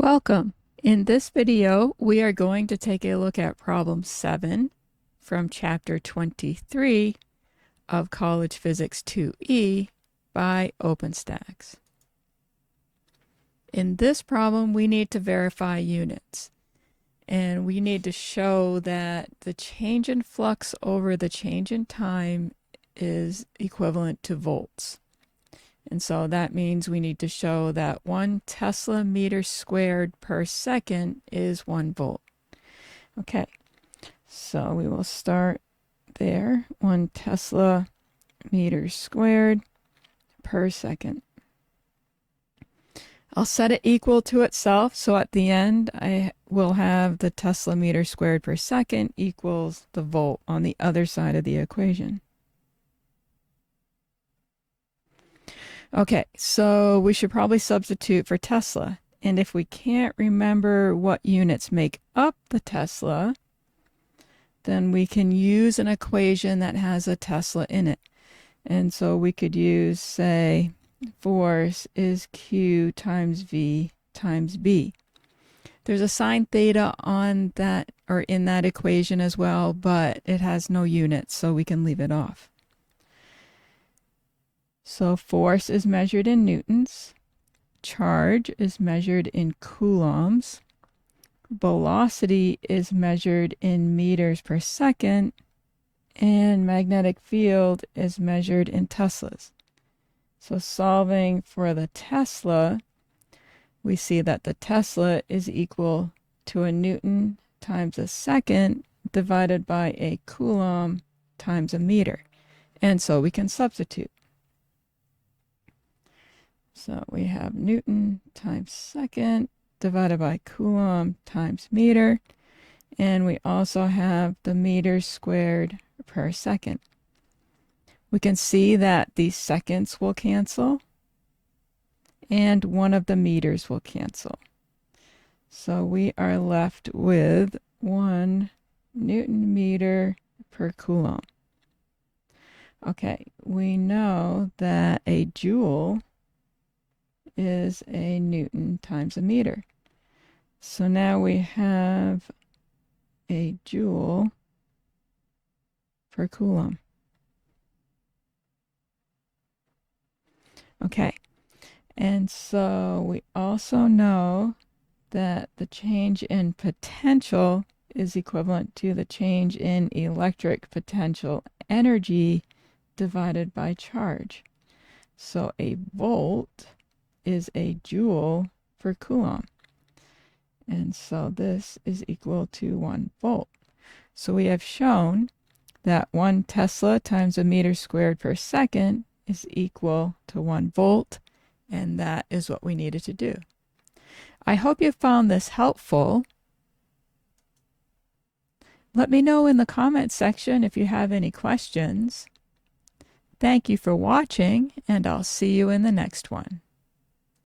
Welcome. In this video, we are going to take a look at problem 7 from chapter 23 of College Physics 2E by OpenStax. In this problem, we need to verify units, and we need to show that the change in flux over the change in time is equivalent to volts. And so that means we need to show that 1 Tesla meter squared per second is 1 volt. Okay, so we will start there. 1 Tesla meter squared per second. I'll set it equal to itself, so at the end I will have the Tesla meter squared per second equals the volt on the other side of the equation. Okay, so we should probably substitute for Tesla. And if we can't remember what units make up the Tesla, then we can use an equation that has a Tesla in it. And so we could use, say, force is Q times V times B. There's a sine theta on that, or in that equation as well, but it has no units, so we can leave it off. So force is measured in newtons, charge is measured in coulombs, velocity is measured in meters per second, and magnetic field is measured in Teslas. So solving for the Tesla, we see that the Tesla is equal to a Newton times a second divided by a Coulomb times a meter. And so we can substitute. So we have Newton times second divided by Coulomb times meter. And we also have the meters squared per second. We can see that these seconds will cancel and one of the meters will cancel. So we are left with 1 Newton meter per Coulomb. Okay, we know that a joule is a Newton times a meter. So now we have a joule per Coulomb. Okay, and so we also know that the change in potential is equivalent to the change in electric potential energy divided by charge. So a volt is a joule per Coulomb. And so this is equal to 1 volt. So we have shown that 1 Tesla times a meter squared per second is equal to 1 volt, and that is what we needed to do. I hope you found this helpful. Let me know in the comments section if you have any questions. Thank you for watching, and I'll see you in the next one.